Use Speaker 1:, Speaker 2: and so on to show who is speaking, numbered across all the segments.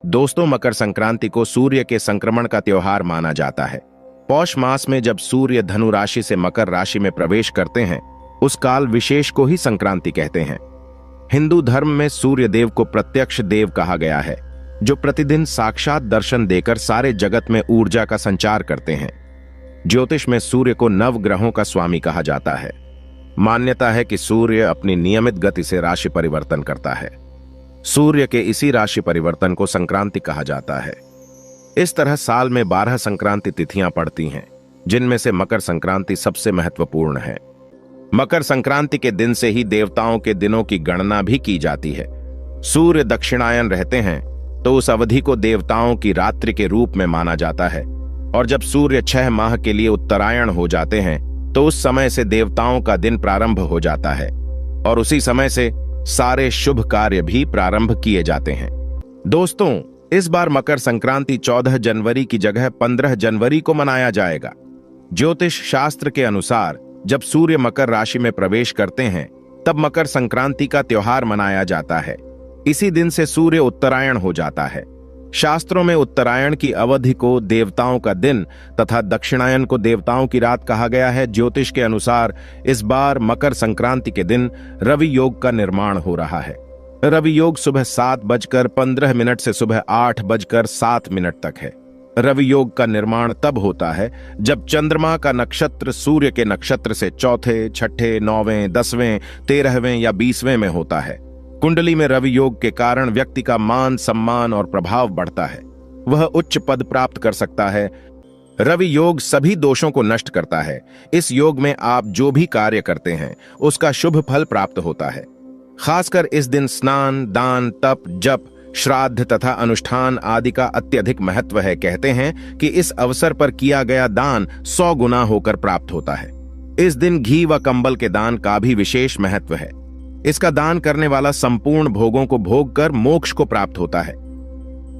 Speaker 1: दोस्तों, मकर संक्रांति को सूर्य के संक्रमण का त्योहार माना जाता है। पौष मास में जब सूर्य धनु राशि से मकर राशि में प्रवेश करते हैं, उस काल विशेष को ही संक्रांति कहते हैं। हिंदू धर्म में सूर्य देव को प्रत्यक्ष देव कहा गया है, जो प्रतिदिन साक्षात दर्शन देकर सारे जगत में ऊर्जा का संचार करते हैं। ज्योतिष में सूर्य को नव ग्रहों का स्वामी कहा जाता है। मान्यता है कि सूर्य अपनी नियमित गति से राशि परिवर्तन करता है। सूर्य के इसी राशि परिवर्तन को संक्रांति कहा जाता है। इस तरह साल में 12 संक्रांति तिथियां पड़ती हैं, जिनमें से मकर संक्रांति सबसे महत्वपूर्ण है। मकर संक्रांति के दिन से ही देवताओं के दिनों की गणना भी की जाती है। सूर्य दक्षिणायन रहते हैं तो उस अवधि को देवताओं की रात्रि के रूप में माना जाता है, और जब सूर्य 6 माह के लिए उत्तरायण हो जाते हैं तो उस समय से देवताओं का दिन प्रारंभ हो जाता है, और उसी समय से सारे शुभ कार्य भी प्रारंभ किए जाते हैं। दोस्तों, इस बार मकर संक्रांति 14 जनवरी की जगह 15 जनवरी को मनाया जाएगा। ज्योतिष शास्त्र के अनुसार जब सूर्य मकर राशि में प्रवेश करते हैं, तब मकर संक्रांति का त्योहार मनाया जाता है। इसी दिन से सूर्य उत्तरायण हो जाता है। शास्त्रों में उत्तरायण की अवधि को देवताओं का दिन तथा दक्षिणायन को देवताओं की रात कहा गया है। ज्योतिष के अनुसार इस बार मकर संक्रांति के दिन रवि योग का निर्माण हो रहा है। रवि योग सुबह 7:15 से सुबह 8:07 तक है। रवि योग का निर्माण तब होता है जब चंद्रमा का नक्षत्र सूर्य के नक्षत्र से चौथे, छठे, 9वें, 10वें, 13वें या 20वें में होता है। कुंडली में रवि योग के कारण व्यक्ति का मान, सम्मान और प्रभाव बढ़ता है। वह उच्च पद प्राप्त कर सकता है। रवि योग सभी दोषों को नष्ट करता है। इस योग में आप जो भी कार्य करते हैं उसका शुभ फल प्राप्त होता है। खासकर इस दिन स्नान, दान, तप, जप, श्राद्ध तथा अनुष्ठान आदि का अत्यधिक महत्व है। कहते हैं कि इस अवसर पर किया गया दान 100 गुना होकर प्राप्त होता है। इस दिन घी व कंबल के दान का भी विशेष महत्व है। इसका दान करने वाला संपूर्ण भोगों को भोग कर मोक्ष को प्राप्त होता है।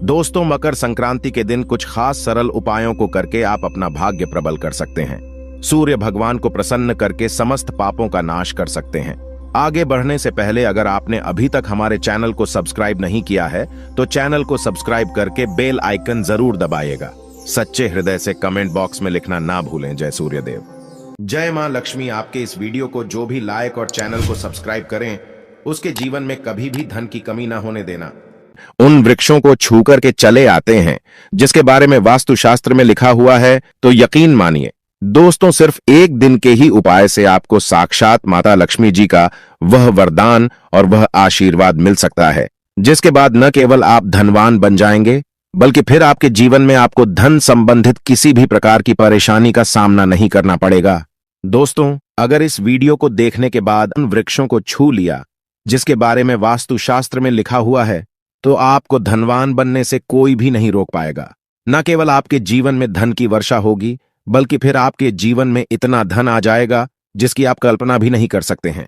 Speaker 1: दोस्तों, मकर संक्रांति के दिन कुछ खास सरल उपायों को करके आप अपना भाग्य प्रबल कर सकते हैं। सूर्य भगवान को प्रसन्न करके समस्त पापों का नाश कर सकते हैं। आगे बढ़ने से पहले अगर आपने अभी तक हमारे चैनल को सब्सक्राइब नहीं किया है तो चैनल को सब्सक्राइब करके बेल आइकन जरूर दबाइएगा। सच्चे हृदय से कमेंट बॉक्स में लिखना ना भूलें। जय सूर्यदेव। जय मां लक्ष्मी। आपके इस वीडियो को जो भी लाइक और चैनल को सब्सक्राइब करें, उसके जीवन में कभी भी धन की कमी ना होने देना। उन वृक्षों को छू करके चले आते हैं जिसके बारे में वास्तुशास्त्र में लिखा हुआ है, तो यकीन मानिए दोस्तों, सिर्फ एक दिन के ही उपाय से आपको साक्षात माता लक्ष्मी जी का वह वरदान और वह आशीर्वाद मिल सकता है, जिसके बाद न केवल आप धनवान बन जाएंगे, बल्कि फिर आपके जीवन में आपको धन संबंधित किसी भी प्रकार की परेशानी का सामना नहीं करना पड़ेगा। दोस्तों, अगर इस वीडियो को देखने के बाद उन वृक्षों को छू लिया जिसके बारे में वास्तुशास्त्र में लिखा हुआ है, तो आपको धनवान बनने से कोई भी नहीं रोक पाएगा। न केवल आपके जीवन में धन की वर्षा होगी, बल्कि फिर आपके जीवन में इतना धन आ जाएगा जिसकी आप कल्पना भी नहीं कर सकते हैं।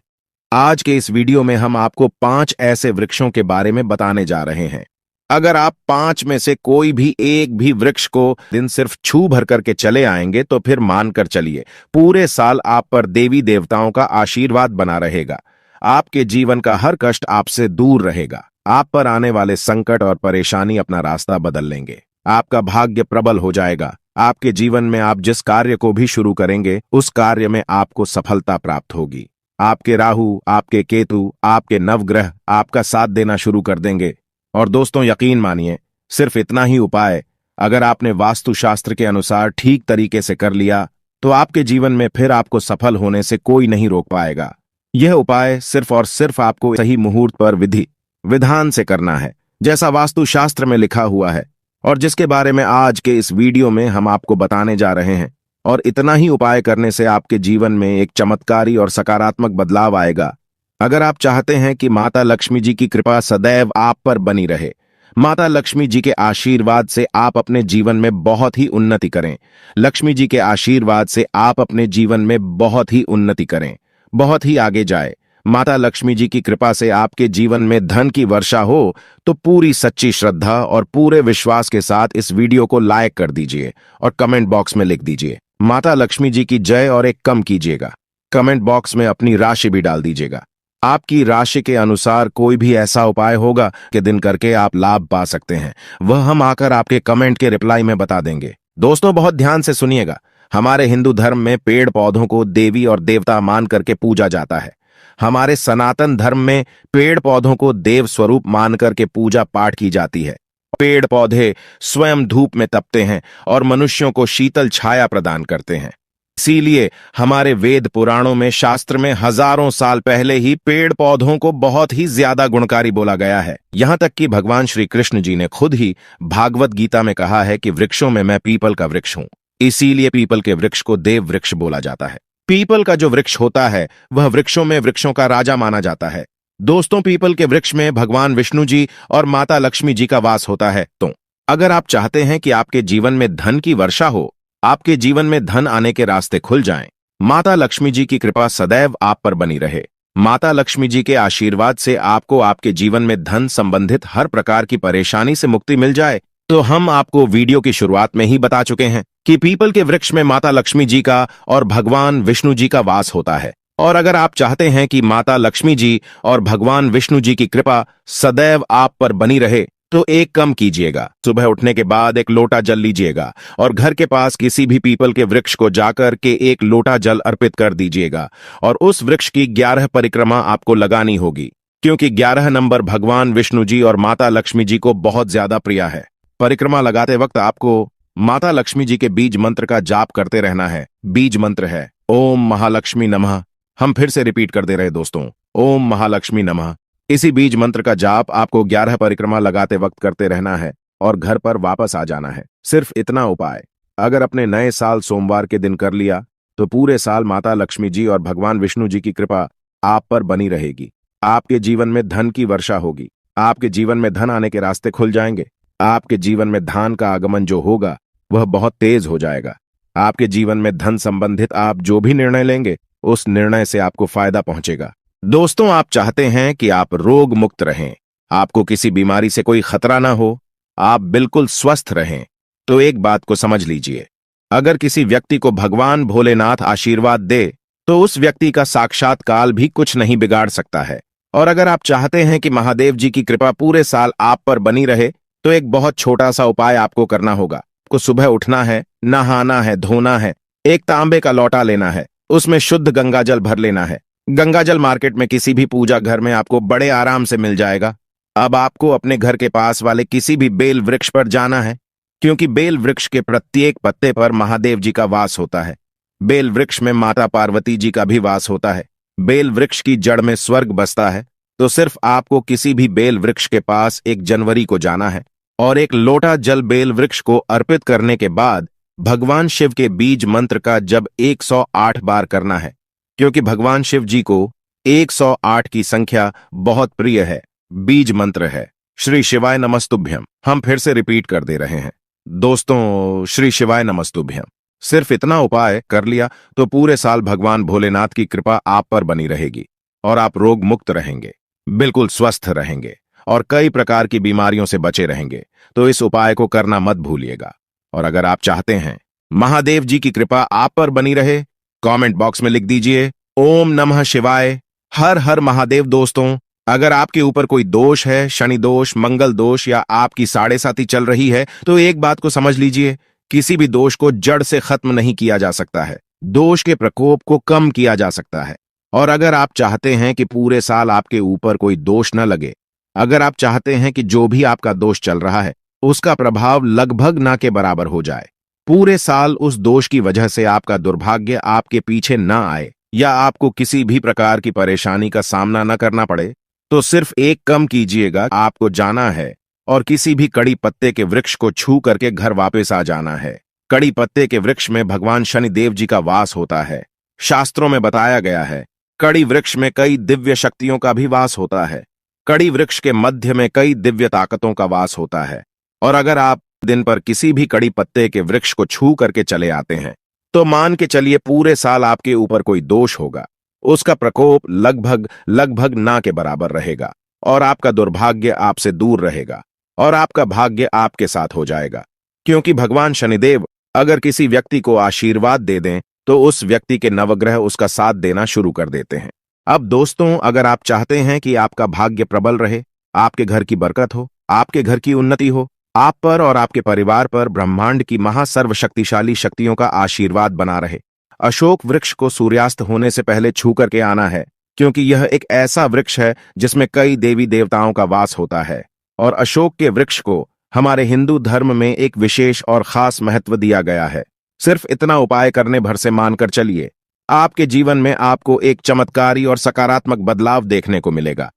Speaker 1: आज के इस वीडियो में हम आपको 5 ऐसे वृक्षों के बारे में बताने जा रहे हैं। अगर आप 5 में से कोई भी एक भी वृक्ष को दिन सिर्फ छू भर करके चले आएंगे, तो फिर मानकर चलिए पूरे साल आप पर देवी देवताओं का आशीर्वाद बना रहेगा। आपके जीवन का हर कष्ट आपसे दूर रहेगा। आप पर आने वाले संकट और परेशानी अपना रास्ता बदल लेंगे। आपका भाग्य प्रबल हो जाएगा। आपके जीवन में आप जिस कार्य को भी शुरू करेंगे, उस कार्य में आपको सफलता प्राप्त होगी। आपके राहु, आपके केतु, आपके नवग्रह आपका साथ देना शुरू कर देंगे। और दोस्तों, यकीन मानिए, सिर्फ इतना ही उपाय अगर आपने वास्तुशास्त्र के अनुसार ठीक तरीके से कर लिया, तो आपके जीवन में फिर आपको सफल होने से कोई नहीं रोक पाएगा। यह उपाय सिर्फ और सिर्फ आपको सही मुहूर्त पर विधि विधान से करना है, जैसा वास्तुशास्त्र में लिखा हुआ है, और जिसके बारे में आज के इस वीडियो में हम आपको बताने जा रहे हैं। और इतना ही उपाय करने से आपके जीवन में एक चमत्कारी और सकारात्मक बदलाव आएगा। अगर आप चाहते हैं कि माता लक्ष्मी जी की कृपा सदैव आप पर बनी रहे, माता लक्ष्मी जी के आशीर्वाद से आप अपने जीवन में बहुत ही उन्नति करें, लक्ष्मी जी के आशीर्वाद से आप अपने जीवन में बहुत ही उन्नति करें, बहुत ही आगे जाए, माता लक्ष्मी जी की कृपा से आपके जीवन में धन की वर्षा हो, तो पूरी सच्ची श्रद्धा और पूरे विश्वास के साथ इस वीडियो को लाइक कर दीजिए और कमेंट बॉक्स में लिख दीजिए माता लक्ष्मी जी की जय और एक कम कीजिएगा। कमेंट बॉक्स में अपनी राशि भी डाल दीजिएगा। आपकी राशि के अनुसार कोई भी ऐसा उपाय होगा कि दिन करके आप लाभ पा सकते हैं, वह हम आकर आपके कमेंट के रिप्लाई में बता देंगे। दोस्तों बहुत ध्यान से सुनिएगा। हमारे हिंदू धर्म में पेड़ पौधों को देवी और देवता मान करके पूजा जाता है। हमारे सनातन धर्म में पेड़ पौधों को देव स्वरूप मान करके पूजा पाठ की जाती है। पेड़ पौधे स्वयं धूप में तपते हैं और मनुष्यों को शीतल छाया प्रदान करते हैं। इसीलिए हमारे वेद पुराणों में, शास्त्र में हजारों साल पहले ही पेड़ पौधों को बहुत ही ज्यादा गुणकारी बोला गया है। यहां तक कि भगवान श्री कृष्ण जी ने खुद ही भागवत गीता में कहा है कि वृक्षों में मैं पीपल का वृक्ष हूं। इसीलिए पीपल के वृक्ष को देव वृक्ष बोला जाता है। पीपल का जो वृक्ष होता है वह वृक्षों में वृक्षों का राजा माना जाता है। दोस्तों पीपल के वृक्ष में भगवान विष्णु जी और माता लक्ष्मी जी का वास होता है। तो अगर आप चाहते हैं कि आपके जीवन में धन की वर्षा हो, आपके जीवन में धन आने के रास्ते खुल जाएं, माता लक्ष्मी जी की कृपा सदैव आप पर बनी रहे, माता लक्ष्मी जी के आशीर्वाद से आपको आपके जीवन में धन संबंधित हर प्रकार की परेशानी से मुक्ति मिल जाए, तो हम आपको वीडियो की शुरुआत में ही बता चुके हैं कि पीपल के वृक्ष में माता लक्ष्मी जी का और भगवान विष्णु जी का वास होता है। और अगर आप चाहते हैं कि माता लक्ष्मी जी और भगवान विष्णु जी की कृपा सदैव आप पर बनी रहे, तो एक काम कीजिएगा। सुबह उठने के बाद एक लोटा जल लीजिएगा और घर के पास किसी भी पीपल के वृक्ष को जाकर के एक लोटा जल अर्पित कर दीजिएगा और उस वृक्ष की 11 परिक्रमा आपको लगानी होगी, क्योंकि 11 नंबर भगवान विष्णु जी और माता लक्ष्मी जी को बहुत ज्यादा प्रिय है। परिक्रमा लगाते वक्त आपको माता लक्ष्मी जी के बीज मंत्र का जाप करते रहना है। बीज मंत्र है ओम महालक्ष्मी नमः। हम फिर से रिपीट कर दे रहे दोस्तों, ओम महालक्ष्मी नमः। इसी बीज मंत्र का जाप आपको 11 परिक्रमा लगाते वक्त करते रहना है और घर पर वापस आ जाना है। सिर्फ इतना उपाय अगर अपने नए साल सोमवार के दिन कर लिया तो पूरे साल माता लक्ष्मी जी और भगवान विष्णु जी की कृपा आप पर बनी रहेगी। आपके जीवन में धन की वर्षा होगी, आपके जीवन में धन आने के रास्ते खुल जाएंगे, आपके जीवन में धन का आगमन जो होगा वह बहुत तेज हो जाएगा। आपके जीवन में धन संबंधित आप जो भी निर्णय लेंगे उस निर्णय से आपको फायदा पहुंचेगा। दोस्तों आप चाहते हैं कि आप रोग मुक्त रहें, आपको किसी बीमारी से कोई खतरा ना हो, आप बिल्कुल स्वस्थ रहें, तो एक बात को समझ लीजिए। अगर किसी व्यक्ति को भगवान भोलेनाथ आशीर्वाद दे तो उस व्यक्ति का साक्षात काल भी कुछ नहीं बिगाड़ सकता है। और अगर आप चाहते हैं कि महादेव जी की कृपा पूरे साल आप पर बनी रहे, तो एक बहुत छोटा सा उपाय आपको करना होगा। आपको सुबह उठना है, नहाना है, धोना है, एक तांबे का लोटा लेना है, उसमें शुद्ध गंगा जल भर लेना है। गंगा जल मार्केट में किसी भी पूजा घर में आपको बड़े आराम से मिल जाएगा। अब आपको अपने घर के पास वाले किसी भी बेल वृक्ष पर जाना है, क्योंकि बेल वृक्ष के प्रत्येक पत्ते पर महादेव जी का वास होता है। बेल वृक्ष में माता पार्वती जी का भी वास होता है। बेल वृक्ष की जड़ में स्वर्ग बसता है। तो सिर्फ आपको किसी भी बेल वृक्ष के पास 1 जनवरी को जाना है और एक लोटा जल बेल वृक्ष को अर्पित करने के बाद भगवान शिव के बीज मंत्र का जप 108 बार करना है, क्योंकि भगवान शिव जी को 108 की संख्या बहुत प्रिय है। बीज मंत्र है श्री शिवाय नमस्तुभ्यम। हम फिर से रिपीट कर दे रहे हैं दोस्तों, श्री शिवाय नमस्तुभ्यम। सिर्फ इतना उपाय कर लिया तो पूरे साल भगवान भोलेनाथ की कृपा आप पर बनी रहेगी और आप रोग मुक्त रहेंगे, बिल्कुल स्वस्थ रहेंगे और कई प्रकार की बीमारियों से बचे रहेंगे। तो इस उपाय को करना मत भूलिएगा। और अगर आप चाहते हैं महादेव जी की कृपा आप पर बनी रहे, कमेंट बॉक्स में लिख दीजिए ओम नमः शिवाय, हर हर महादेव। दोस्तों अगर आपके ऊपर कोई दोष है, शनि दोष, मंगल दोष या आपकी साढ़े साती चल रही है, तो एक बात को समझ लीजिए, किसी भी दोष को जड़ से खत्म नहीं किया जा सकता है। दोष के प्रकोप को कम किया जा सकता है। और अगर आप चाहते हैं कि पूरे साल आपके ऊपर कोई दोष न लगे, अगर आप चाहते हैं कि जो भी आपका दोष चल रहा है उसका प्रभाव लगभग ना के बराबर हो जाए, पूरे साल उस दोष की वजह से आपका दुर्भाग्य आपके पीछे न आए या आपको किसी भी प्रकार की परेशानी का सामना न करना पड़े, तो सिर्फ एक काम कीजिएगा। आपको जाना है और किसी भी कड़ी पत्ते के वृक्ष को छू करके घर वापस आ जाना है। कड़ी पत्ते के वृक्ष में भगवान शनि देव जी का वास होता है। शास्त्रों में बताया गया है कड़ी वृक्ष में कई दिव्य शक्तियों का भी वास होता है। कड़ी वृक्ष के मध्य में कई दिव्य ताकतों का वास होता है। और अगर आप दिन पर किसी भी कड़ी पत्ते के वृक्ष को छू करके चले आते हैं, तो मान के चलिए पूरे साल आपके ऊपर कोई दोष होगा, उसका प्रकोप लगभग ना के बराबर रहेगा और आपका दुर्भाग्य आपसे दूर रहेगा और आपका भाग्य आपके साथ हो जाएगा। क्योंकि भगवान शनिदेव अगर किसी व्यक्ति को आशीर्वाद दे दें तो उस व्यक्ति के नवग्रह उसका साथ देना शुरू कर देते हैं। अब दोस्तों, अगर आप चाहते हैं कि आपका भाग्य प्रबल रहे, आपके घर की बरकत हो, आपके घर की उन्नति हो, आप पर और आपके परिवार पर ब्रह्मांड की महासर्वशक्तिशाली शक्तियों का आशीर्वाद बना रहे, अशोक वृक्ष को सूर्यास्त होने से पहले छू करके आना है, क्योंकि यह एक ऐसा वृक्ष है जिसमें कई देवी देवताओं का वास होता है। और अशोक के वृक्ष को हमारे हिंदू धर्म में एक विशेष और खास महत्व दिया गया है। सिर्फ इतना उपाय करने भर से मानकर चलिए, आपके जीवन में आपको एक चमत्कारी और सकारात्मक बदलाव देखने को मिलेगा।